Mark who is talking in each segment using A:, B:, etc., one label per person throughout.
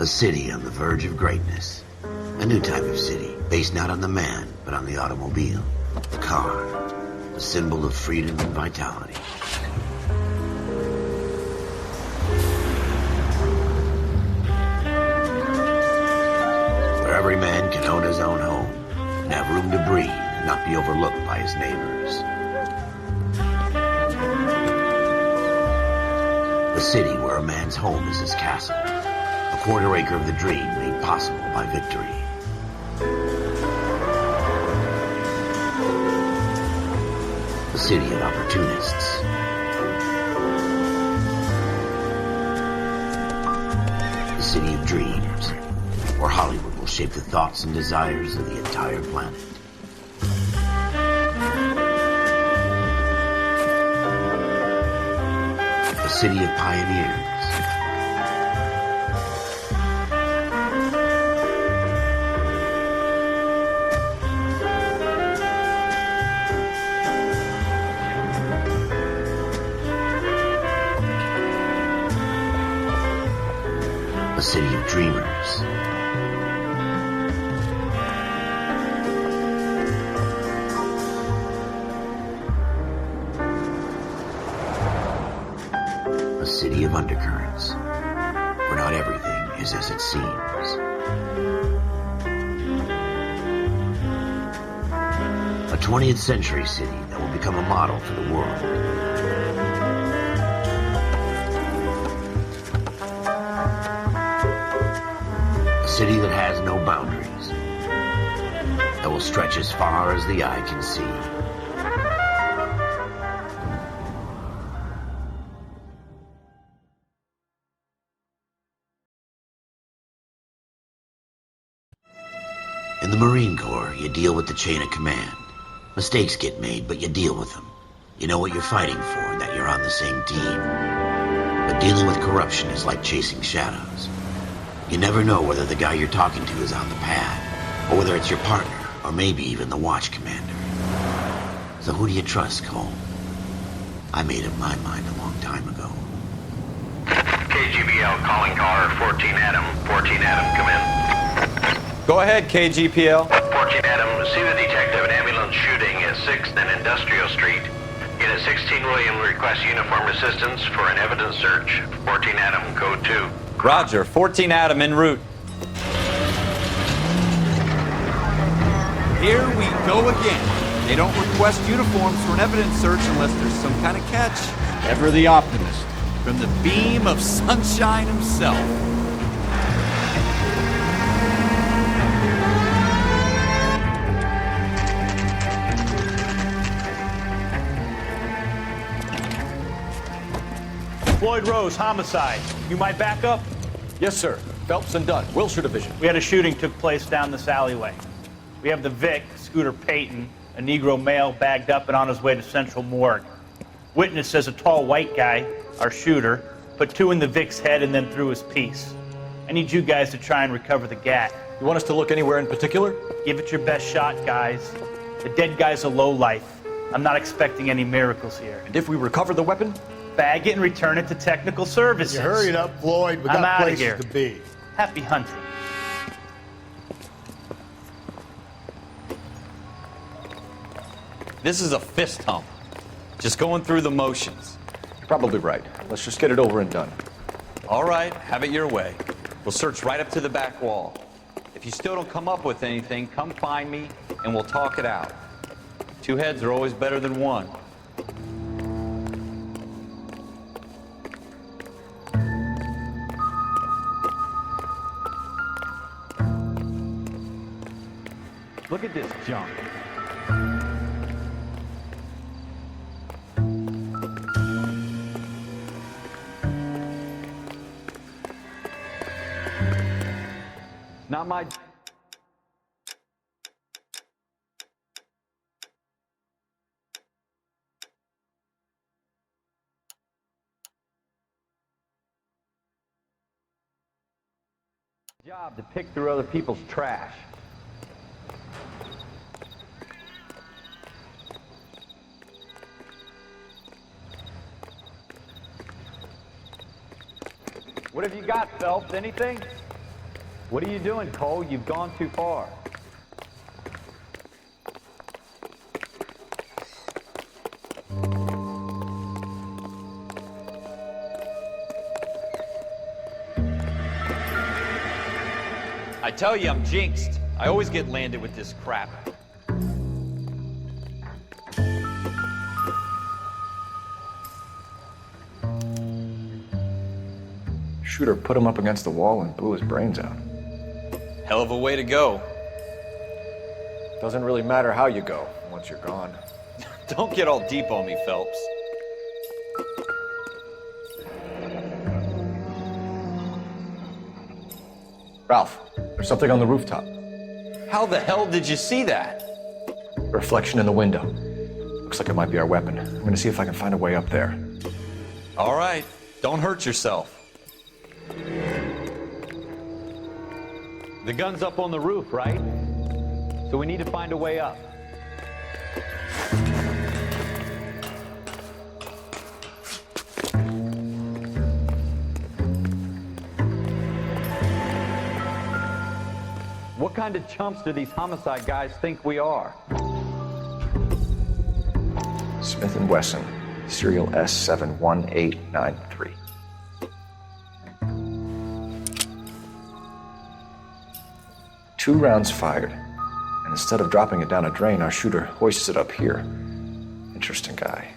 A: A city on the verge of greatness. A new type of city, based not on the man, but on the automobile. The car. A symbol of freedom and vitality. Where every man can own his own home, and have room to breathe, and not be overlooked by his neighbors. The city where a man's home is his castle. A quarter acre of the dream made possible by victory. The city of opportunists. The city of dreams, where Hollywood will shape the thoughts and desires of the entire planet. The city of pioneers. A city of dreamers. A city of undercurrents, where not everything is as it seems. A 20th century city that will become a model for the world. A city that has no boundaries, that will stretch as far as the eye can see. In the Marine Corps, you deal with the chain of command. Mistakes get made, but you deal with them. You know what you're fighting for and that you're on the same team. But dealing with corruption is like chasing shadows. You never know whether the guy you're talking to is on the pad, or whether it's your partner, or maybe even the watch commander. So who do you trust, Cole? I made up my mind a long time ago.
B: KGBL calling caller 14 Adam. 14 Adam, come in.
C: Go ahead, KGPL.
B: 14 Adam, see the detective, an ambulance shooting at 6th and Industrial Street. Unit 16 William requests uniform assistance for an evidence search. 14 Adam, code 2.
C: Roger, 14 Adam en route.
D: Here we go again. They don't request uniforms for an evidence search unless there's some kind of catch. Ever the optimist. From the beam of sunshine himself.
E: Floyd Rose, homicide. You might back up?
F: Yes, sir. Phelps and Dunn, Wilshire Division.
E: We had a shooting took place down this alleyway. We have the Vic, Scooter Payton, a Negro male bagged up and on his way to Central Morgue. Witness says a tall white guy, our shooter, put 2 in the Vic's head and then threw his piece. I need you guys to try and recover the gat.
F: You want us to look anywhere in particular?
E: Give it your best shot, guys. The dead guy's a lowlife. I'm not expecting any miracles here.
F: And if we recover the weapon?
E: Bag it and return it to technical services.
G: You hurried up, Floyd. We
E: I'm
G: got
E: outta
G: places
E: here.
G: to be.
E: Happy hunting.
C: This is a fist hump. Just going through the motions.
F: You're probably right. Let's just get it over and done.
C: All right, have it your way. We'll search right up to the back wall. If you still don't come up with anything, come find me and we'll talk it out. 2 heads are always better than 1.
E: Look at this junk.
C: Not my... job to pick through other people's trash. What have you got, Phelps? Anything? What are you doing, Cole? You've gone too far. I tell you, I'm jinxed. I always get landed with this crap.
F: Shooter put him up against the wall and blew his brains out.
C: Hell of a way to go.
F: Doesn't really matter how you go once you're gone.
C: Don't get all deep on me, Phelps.
F: Ralph, there's something on the rooftop.
C: How the hell did you see that?
F: Reflection in the window. Looks like it might be our weapon. I'm gonna see if I can find a way up there.
C: All right, don't hurt yourself. The gun's up on the roof, right? So we need to find a way up. What kind of chumps do these homicide guys think we are?
F: Smith & Wesson, serial S71893. Two rounds fired, and instead of dropping it down a drain, our shooter hoists it up here. Interesting guy.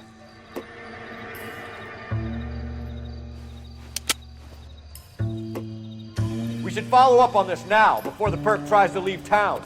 F: We should follow up on this now, before the perp tries to leave town.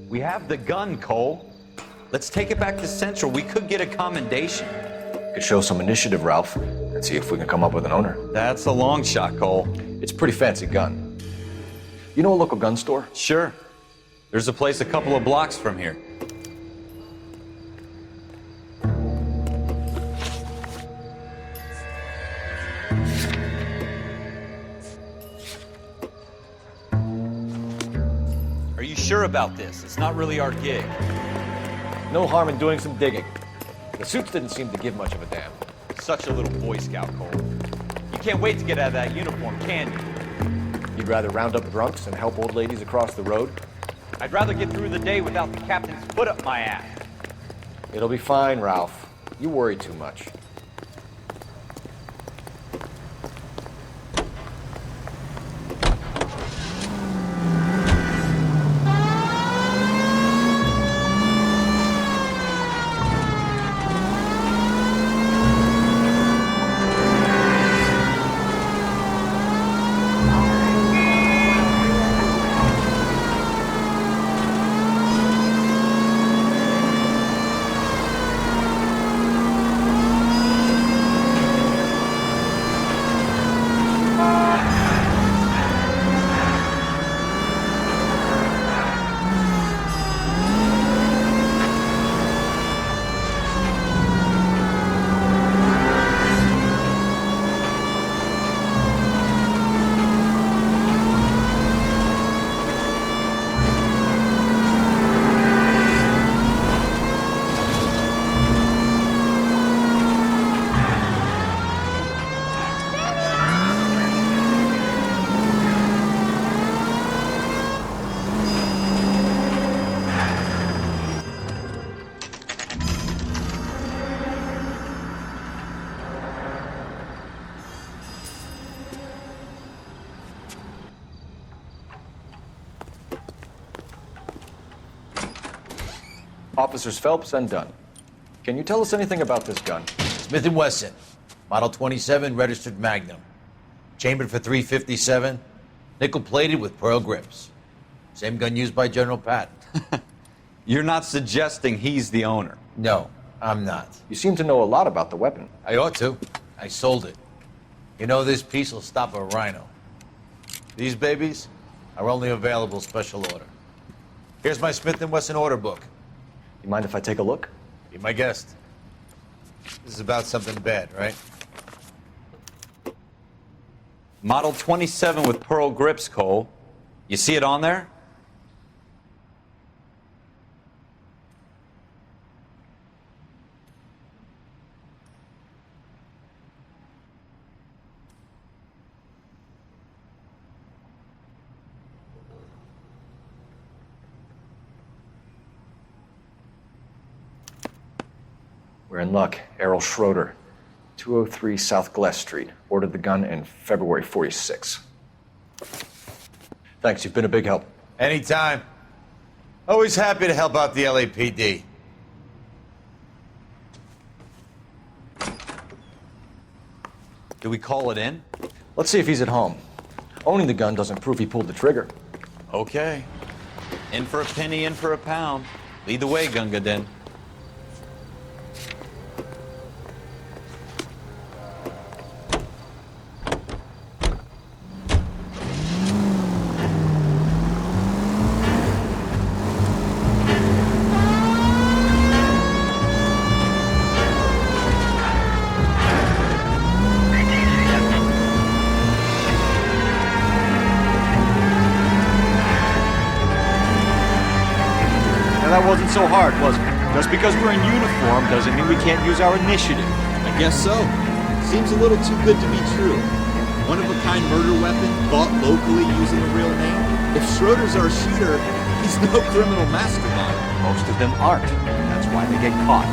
C: We have the gun, Cole. Let's take it back to Central. We could get a commendation.
F: Could show some initiative, Ralph, and see if we can come up with an owner.
C: That's a long shot, Cole.
F: It's a pretty fancy gun. You know a local gun store?
C: Sure. There's a place a couple of blocks from here. Are you sure about this? It's not really our gig.
F: No harm in doing some digging. The suits didn't seem to give much of a damn.
C: Such a little Boy Scout, Cole. You can't wait to get out of that uniform, can you?
F: You'd rather round up drunks and help old ladies across the road?
C: I'd rather get through the day without the captain's foot up my ass.
F: It'll be fine, Ralph. You worry too much. Officers Phelps and Dunn. Can you tell us anything about this gun?
G: Smith & Wesson, Model 27, registered Magnum. Chambered for .357, nickel-plated with pearl grips. Same gun used by General Patton.
C: You're not suggesting he's the owner?
G: No, I'm not.
F: You seem to know a lot about the weapon.
G: I ought to. I sold it. You know, this piece will stop a rhino. These babies are only available special order. Here's my Smith & Wesson order book.
F: You mind if I take a look?
G: Be my guest. This is about something bad, right?
C: Model 27 with pearl grips, Cole. You see it on there?
F: We're in luck. Errol Schroeder, 203 South Glass Street. Ordered the gun in February '46. Thanks, you've been a big help.
G: Anytime. Always happy to help out the LAPD.
C: Do we call it in?
F: Let's see if he's at home. Owning the gun doesn't prove he pulled the trigger.
C: Okay. In for a penny, in for a pound. Lead the way, Gunga Din.
D: That wasn't so hard, was it? Just because we're in uniform doesn't mean we can't use our initiative.
H: I guess so. Seems a little too good to be true. One-of-a-kind murder weapon bought locally using a real name. If Schroeder's our shooter, he's no criminal mastermind.
D: Most of them aren't. That's why they get caught.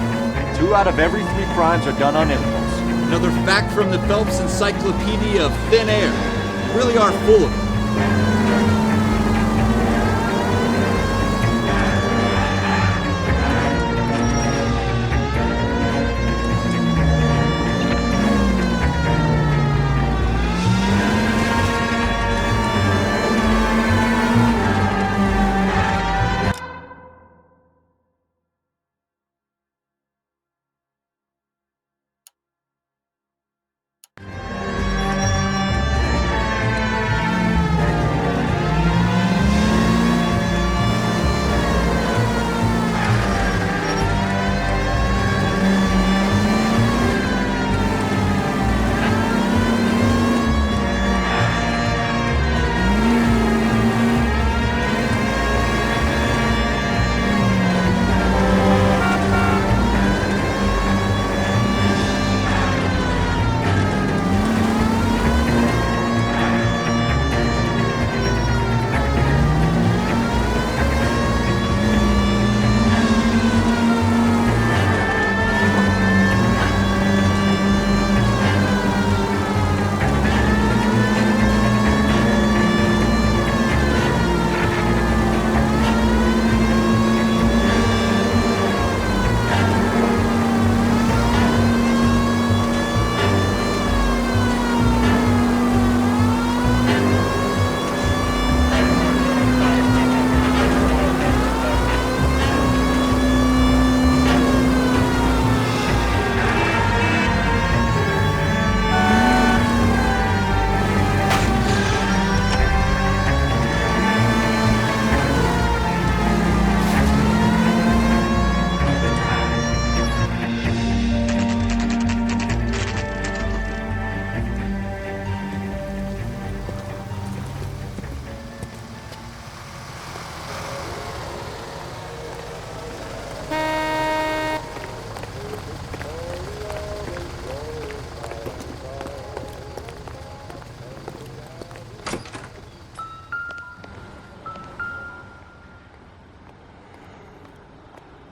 D: 2 out of every 3 crimes are done on impulse.
H: Another fact from the Phelps Encyclopedia of Thin Air. You really are full of it.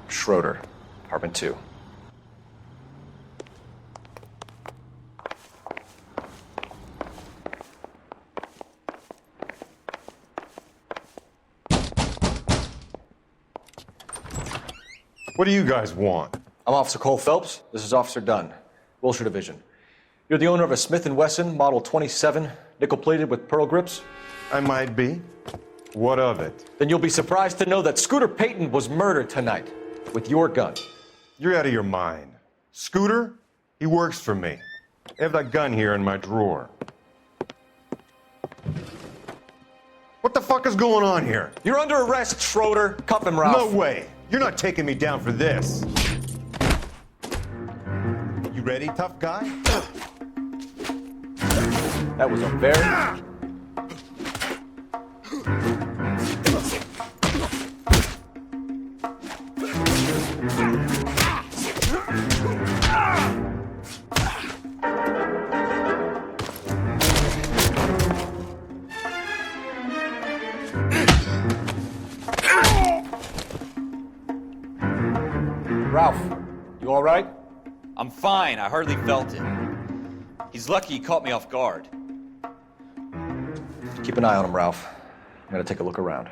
F: Schroeder, apartment 2.
I: What do you guys want?
F: I'm Officer Cole Phelps. This is Officer Dunn, Wilshire Division. You're the owner of a Smith & Wesson Model 27, nickel-plated with pearl grips?
I: I might be. What of it?
F: Then you'll be surprised to know that Scooter Payton was murdered tonight with your gun.
I: You're out of your mind. Scooter? He works for me. I have that gun here in my drawer. What the fuck is going on here?
F: You're under arrest, Schroeder. Cuff him, Ralph.
I: No way. You're not taking me down for this. You ready, tough guy?
F: That was a very... Ralph, you all right?
C: I'm fine. I hardly felt it. He's lucky he caught me off guard.
F: Keep an eye on him, Ralph. I'm gonna take a look around.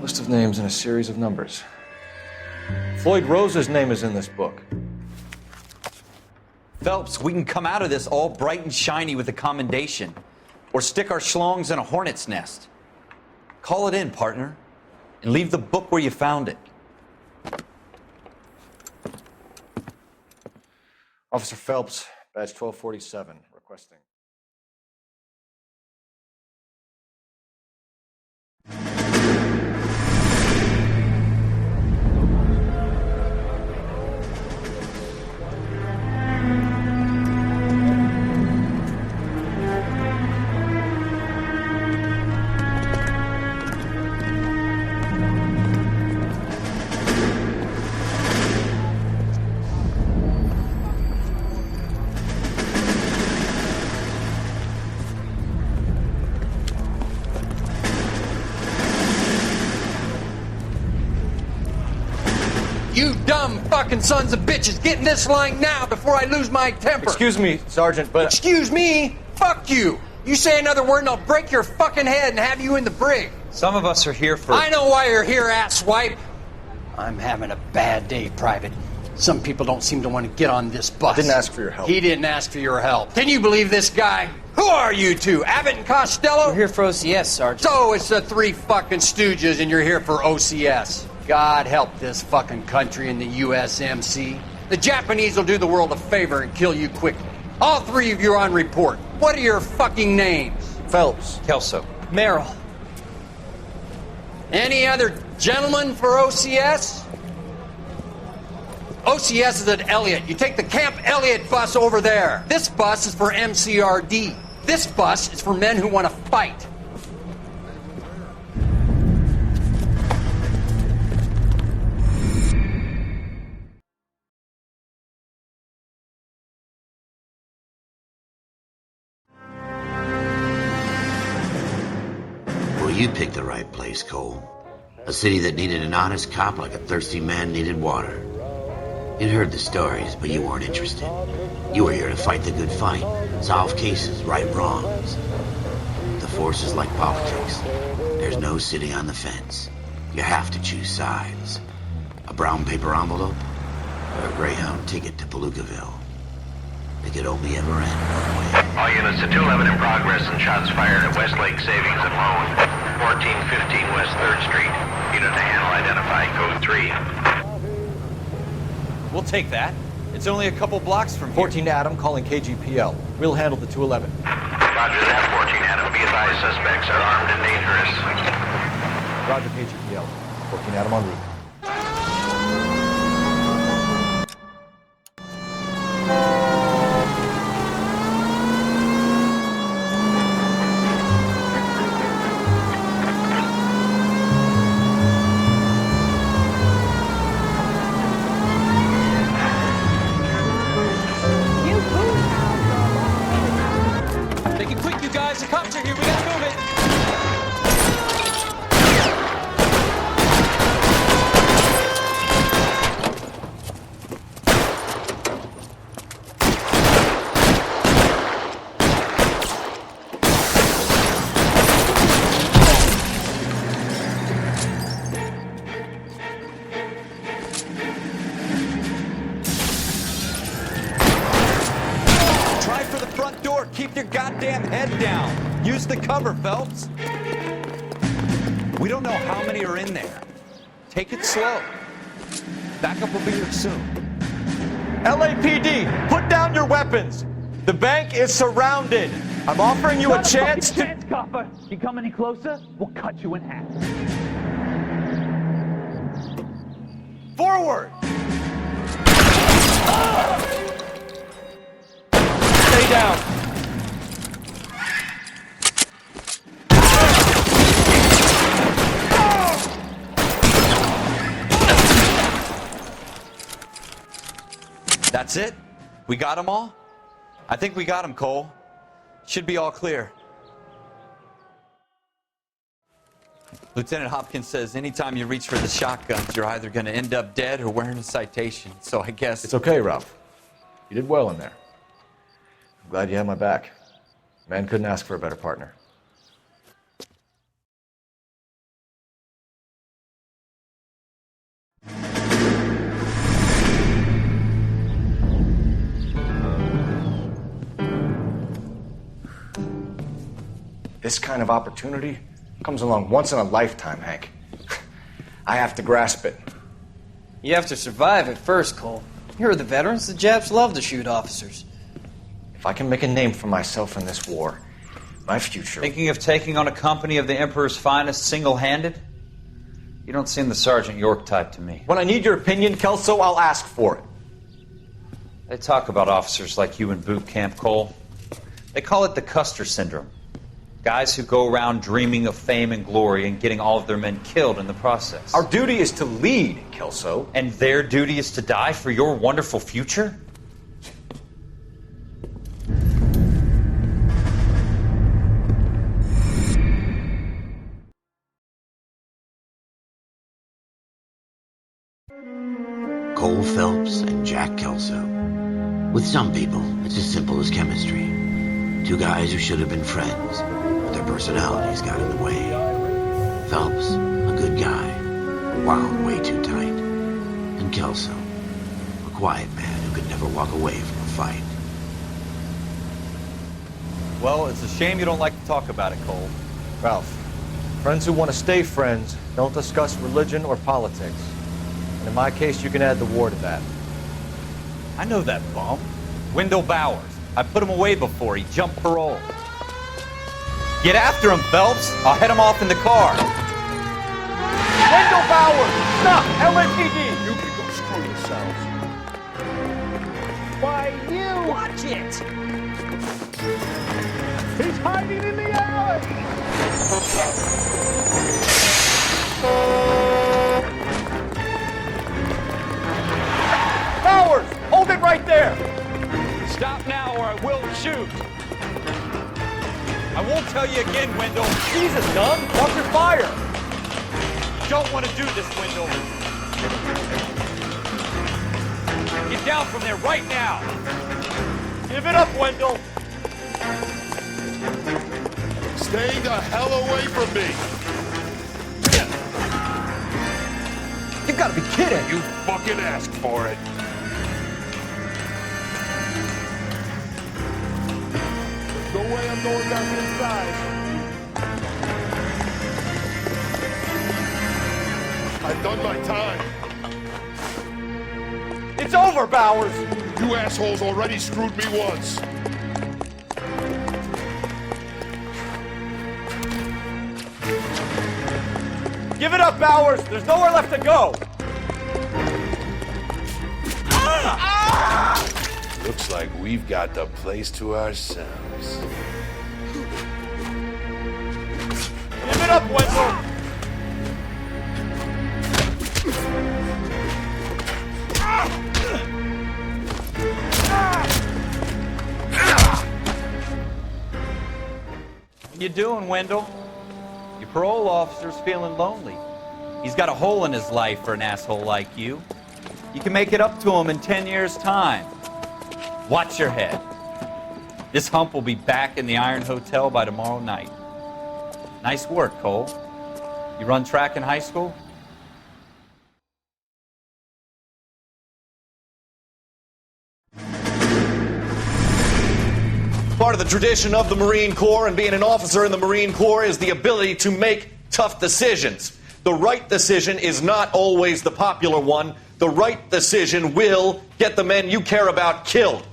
F: List of names and a series of numbers. Floyd Rose's name is in this book.
C: Phelps, we can come out of this all bright and shiny with a commendation, or stick our schlongs in a hornet's nest. Call it in, partner, and leave the book where you found it.
F: Officer Phelps, badge 1247, requesting.
J: You dumb fucking sons of bitches, get in this line now before I lose my temper.
F: Excuse me, Sergeant, but...
J: Excuse me? Fuck you. You say another word and I'll break your fucking head and have you in the brig.
C: Some of us are here for...
J: I know why you're here, asswipe. I'm having a bad day, Private. Some people don't seem to want to get on this bus.
F: I didn't ask for your help.
J: He didn't ask for your help. Can you believe this guy? Who are you two? Abbott and Costello?
K: We're here for OCS, Sergeant.
J: So it's the three fucking stooges and you're here for OCS. God help this fucking country and the USMC. The Japanese will do the world a favor and kill you quickly. All three of you are on report. What are your fucking names?
F: Phelps.
C: Kelso.
K: Merrill.
J: Any other gentlemen for OCS? OCS is at Elliott. You take the Camp Elliott bus over there. This bus is for MCRD. This bus is for men who want to fight.
A: Well, you picked the right place, Cole. A city that needed an honest cop like a thirsty man needed water. You'd heard the stories, but you weren't interested. You were here to fight the good fight, solve cases, right wrongs. The force is like politics. There's no sitting on the fence. You have to choose sides. A brown paper envelope or a Greyhound ticket to Palookaville. It could only ever end one way.
B: All units to 211 in progress and shots fired at Westlake Savings and Loan, 1415 West 3rd Street. Unit to handle identify code 3.
C: We'll take that. It's only a couple blocks from here.
F: 14 Adam calling KGPL. We'll handle the 211.
B: Roger that, 14 Adam. Be advised, suspects are armed and dangerous.
F: Roger, KGPL. 14 Adam en route.
K: Make it quick, you guys. The cops are here. We gotta move it.
C: front door. Keep your goddamn head down. Use the cover, Phelps. We don't know how many are in there. Take it slow. Backup will be here soon.
I: LAPD, put down your weapons. The bank is surrounded. I'm offering you a chance to...
E: Chance, copper. You come any closer, we'll cut you in half.
I: Forward! Stay down.
C: That's it? We got them all? I think we got them, Cole. Should be all clear. Lieutenant Hopkins says anytime you reach for the shotguns, you're either going to end up dead or wearing a citation. So I guess...
F: It's okay, Ralph. You did well in there. I'm glad you had my back. Man couldn't ask for a better partner. This kind of opportunity comes along once in a lifetime, Hank. I have to grasp it.
K: You have to survive it first, Cole. Here are the veterans. The Japs love to shoot officers.
F: If I can make a name for myself in this war, my future...
L: Thinking of taking on a company of the Emperor's finest single-handed? You don't seem the Sergeant York type to me.
F: When I need your opinion, Kelso, I'll ask for it.
L: They talk about officers like you in boot camp, Cole. They call it the Custer Syndrome. Guys who go around dreaming of fame and glory and getting all of their men killed in the process.
F: Our duty is to lead, Kelso.
L: And their duty is to die for your wonderful future?
A: Cole Phelps and Jack Kelso. With some people, it's as simple as chemistry. Two guys who should have been friends, but their personalities got in the way. Phelps, a good guy, wound way too tight. And Kelso, a quiet man who could never walk away from a fight.
C: Well, it's a shame you don't like to talk about it, Cole.
F: Ralph, friends who want to stay friends don't discuss religion or politics. And in my case, you can add the war to that.
C: I know that bum. Wendell Bowers. I put him away before. He jumped parole. Get after him, Phelps. I'll head him off in the car.
I: Wendell Bowers! Stop! LAPD! You can go screw yourselves.
E: Why, you!
M: Watch it!
E: He's hiding in the alley!
I: Bowers! Hold it right there!
C: Stop now or I will shoot. I won't tell you again, Wendell.
I: Jesus, Doug! Watch your fire!
C: Don't want to do this, Wendell. Get down from there right now.
I: Give it up, Wendell!
N: Stay the hell away from me!
F: You've got to be kidding!
N: You fucking asked for it.
E: No way I'm going back inside.
N: I've done my time.
I: It's over, Bowers!
N: You assholes already screwed me once.
I: Give it up, Bowers! There's nowhere left to go!
N: Looks like we've got the place to ourselves.
I: Give it up, Wendell!
C: What you doing, Wendell? Your parole officer's feeling lonely. He's got a hole in his life for an asshole like you. You can make it up to him in 10 years' time. Watch your head. This hump will be back in the Iron Hotel by tomorrow night. Nice work, Cole. You run track in high school?
M: part of the tradition of the Marine Corps, and being an officer in the Marine Corps is the ability to make tough decisions. The right decision is not always the popular one. The right decision will get the men you care about killed.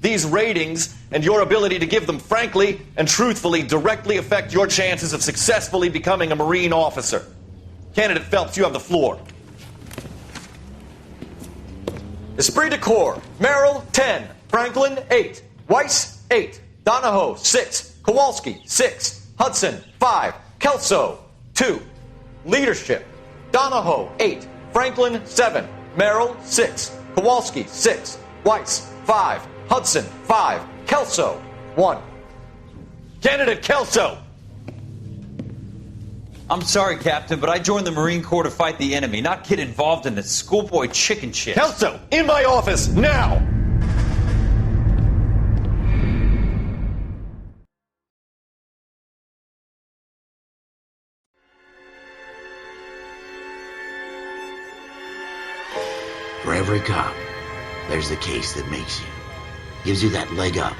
M: These ratings and your ability to give them frankly and truthfully directly affect your chances of successfully becoming a Marine officer. Candidate Phelps, you have the floor. Esprit de Corps, Merrill, 10. Franklin, 8. Weiss, 8. Donahoe, 6. Kowalski, 6. Hudson, 5. Kelso, 2. Leadership, Donahoe, 8. Franklin, 7. Merrill, 6. Kowalski, 6. Weiss, 5. Hudson, 5. Kelso, 1. Candidate Kelso!
L: I'm sorry, Captain, but I joined the Marine Corps to fight the enemy, not get involved in this schoolboy chicken shit.
M: Kelso, in my office, now!
A: For every cop, there's the case that makes you. Gives you that leg up,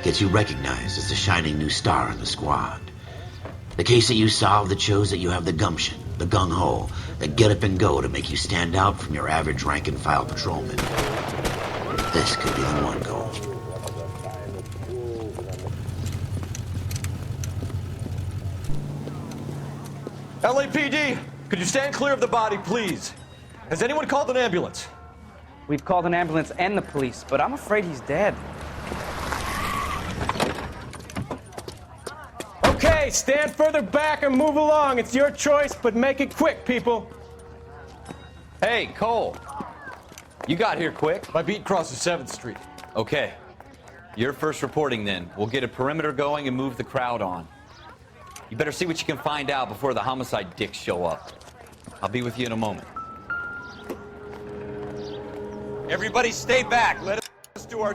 A: gets you recognized as the shining new star in the squad. The case that you solve that shows that you have the gumption, the gung-ho, the get up and go to make you stand out from your average rank-and-file patrolman. This could be the one goal.
M: LAPD, could you stand clear of the body, please? Has anyone called an ambulance?
O: We've called an ambulance and the police, but I'm afraid he's dead.
P: Okay, stand further back and move along. It's your choice, but make it quick, people.
C: Hey, Cole. You got here quick.
M: My beat crosses 7th Street.
C: Okay. You're first reporting then. We'll get a perimeter going and move the crowd on. You better see what you can find out before the homicide dicks show up. I'll be with you in a moment. Everybody stay back. Let us do our